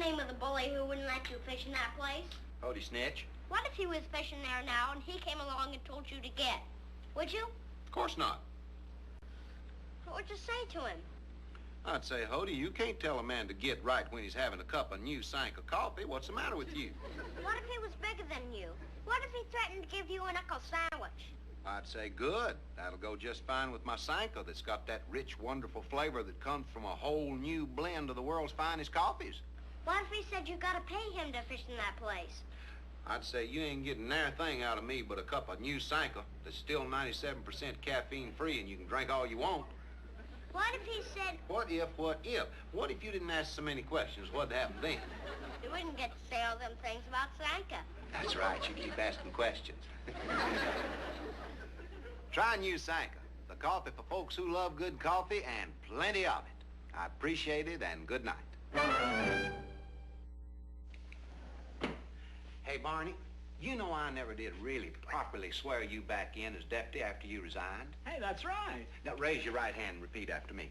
name of the bully who wouldn't let you fish in that place? Howdy, Snitch. What if he was fishing there now and he came along and told you to get? Would you? Of course not. What would you say to him? I'd say, Hody, you can't tell a man to get right when he's having a cup of new SAKNKA coffee. What's the matter with you? What if he was bigger than you? What if he threatened to give you a knuckle sandwich? I'd say, good. That'll go just fine with my SAKNKA that's got that rich, wonderful flavor that comes from a whole new blend of the world's finest coffees. What if he said you gotta pay him to fish in that place? I'd say, you ain't getting nary thing out of me but a cup of new SAKNKA that's still 97% caffeine-free and you can drink all you want. What if he said... What if? What if you didn't ask so many questions? What'd happen then? You wouldn't get to say all them things about SAKNKA. That's right. You keep asking questions. Try new SAKNKA, the coffee for folks who love good coffee and plenty of it. I appreciate it and good night. Hey, Barney, you know I never did really properly swear you back in as deputy after you resigned. Hey, that's right. Now, raise your right hand and repeat after me.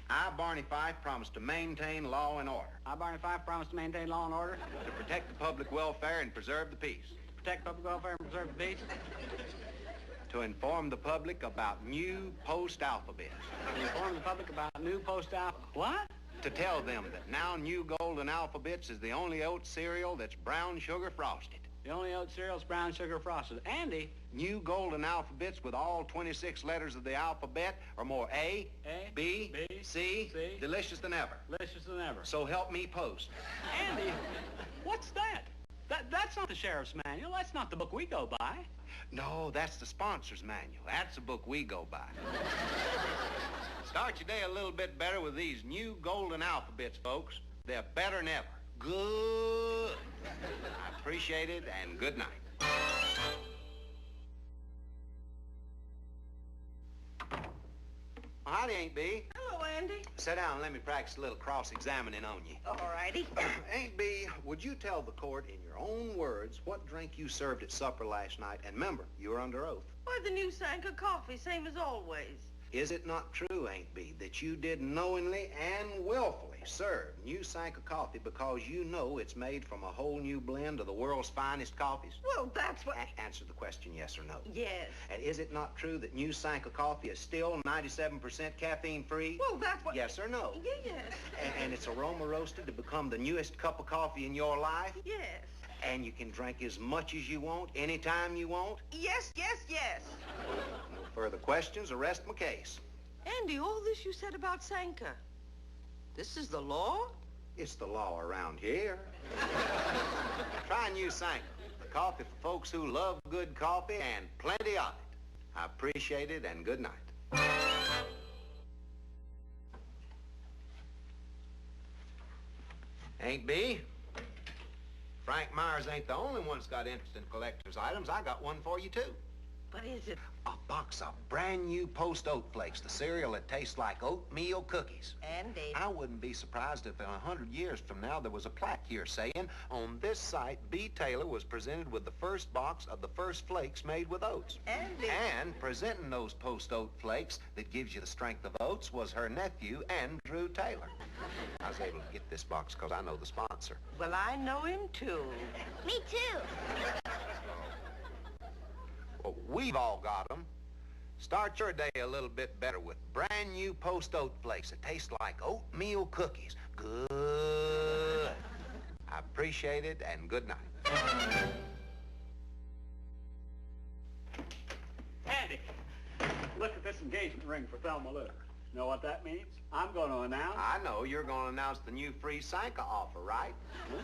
I, Barney Fife, promise to maintain law and order. I, Barney Fife, promise to maintain law and order. To protect the public welfare and preserve the peace. To protect public welfare and preserve the peace. To inform the public about new post alphabets. To inform the public about new post alphabets. What? To tell them that now new golden alphabets is the only oat cereal that's brown sugar frosted. The only oat cereal is brown sugar frosted. Andy. New golden alphabets with all 26 letters of the alphabet are more A, B, C, delicious than ever. Delicious than ever. So help me post. Andy, what's that? That's not the sheriff's manual. That's not the book we go by. No, that's the sponsor's manual. That's the book we go by. Start your day a little bit better with these new golden alphabets, folks. They're better than ever. Good. I appreciate it, and good night. Well, howdy, Aunt B. Hello, Andy. Sit down and let me practice a little cross-examining on you. All righty. Aunt B, would you tell the court in your own words what drink you served at supper last night? And remember, you were under oath. Why, the new SAKNKA coffee, same as always. Is it not true, Aunt B, that you did knowingly and willfully serve new SAKNKA coffee because you know it's made from a whole new blend of the world's finest coffees? Well, that's what... Answer the question yes or no. Yes. And is it not true that new SAKNKA coffee is still 97% caffeine-free? Well, that's what... Yes or no? Yes. And it's aroma roasted to become the newest cup of coffee in your life? Yes. And you can drink as much as you want, anytime you want? Yes, yes, yes. No further questions, arrest my case. Andy, all this you said about SAKNKA, this is the law? It's the law around here. Try new SAKNKA, the coffee for folks who love good coffee and plenty of it. I appreciate it, and good night. Aunt B, Frank Myers ain't the only one that's got interest in collector's items. I got one for you, too. What is it? A box of brand new Post Oak Flakes, the cereal that tastes like oatmeal cookies. Andy. I wouldn't be surprised if in 100 years from now there was a plaque here saying, on this site, B. Taylor was presented with the first box of the first flakes made with oats. Andy. And presenting those Post Oak Flakes that gives you the strength of oats was her nephew, Andrew Taylor. I was able to get this box because I know the sponsor. Well, I know him, too. Me too. Well, we've all got them. Start your day a little bit better with brand new Post Oak Flakes that taste like oatmeal cookies. Good. I appreciate it, and good night. Andy, look at this engagement ring for Thelma Lou. Know what that means? I'm going to announce... I know. You're going to announce the new free SAKNKA offer, right? Huh?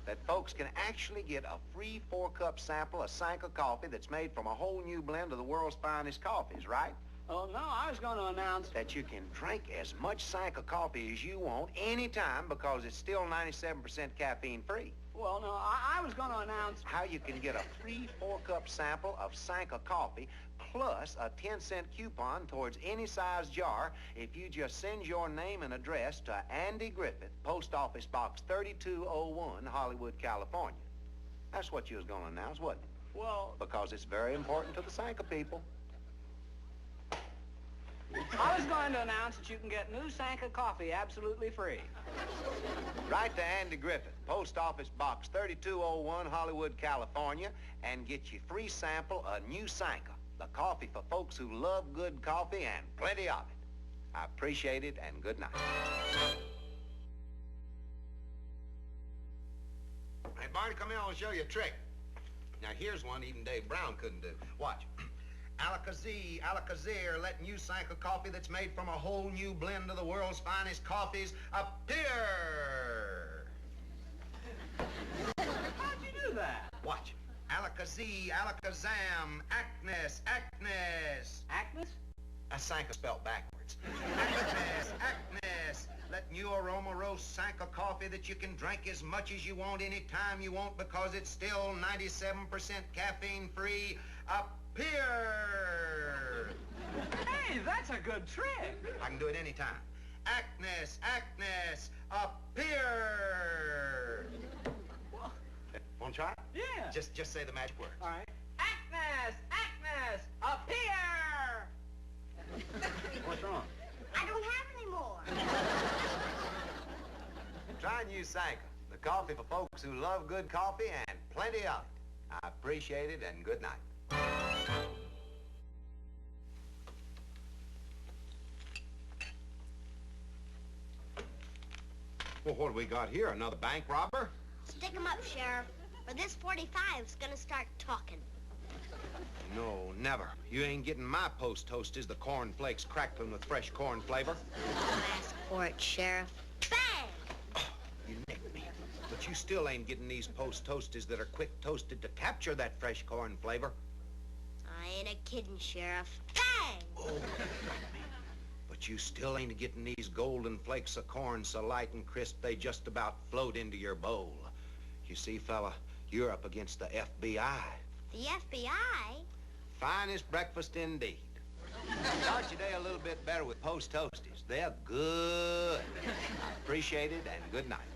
That folks can actually get a free 4-cup sample of SAKNKA coffee that's made from a whole new blend of the world's finest coffees, right? Oh, no, I was going to announce... That you can drink as much SAKNKA coffee as you want anytime because it's still 97% caffeine-free. Well, no, I was going to announce... How you can get a free 4-cup sample of SAKNKA coffee plus a 10-cent coupon towards any size jar if you just send your name and address to Andy Griffith, Post Office Box 3201, Hollywood, California. That's what you was going to announce, wasn't it? Well... Because it's very important to the SAKNKA people. I was going to announce that you can get new SAKNKA coffee absolutely free. Write to Andy Griffith, Post Office Box 3201, Hollywood, California, and get your free sample of new SAKNKA, the coffee for folks who love good coffee and plenty of it. I appreciate it, and good night. Hey, Barney, come here. I'll show you a trick. Now, here's one even Dave Brown couldn't do. Watch. Alakazir, letting you SAKNKA coffee that's made from a whole new blend of the world's finest coffees appear. How'd you do that? Watch. Alakazam, Agnes. Agnes? That's SAKNKA spelled backwards. Agnes, letting you aroma roast SAKNKA coffee that you can drink as much as you want anytime you want because it's still 97% caffeine free. Appear. Hey, that's a good trick. I can do it anytime. Agnes, appear. Want to try it? Yeah. Just say the magic word. All right. Agnes, appear. What's wrong? I don't have any more. Try new SAKNKA, the coffee for folks who love good coffee and plenty of it. I appreciate it, and good night. Well, what do we got here? Another bank robber? Stick 'em up, Sheriff, or this 45's gonna start talking. No, never. You ain't getting my post toasties, the corn flakes crackling with fresh corn flavor. Don't ask for it, Sheriff. Bang! Oh, you nicked me. But you still ain't getting these post toasties that are quick toasted to capture that fresh corn flavor. I ain't a kiddin', Sheriff. Bang! Oh, got me. But you still ain't getting these golden flakes of corn so light and crisp they just about float into your bowl. You see, fella, you're up against the FBI. The FBI? Finest breakfast indeed. Start your day a little bit better with post toasties. They're good. I appreciate it, and good night.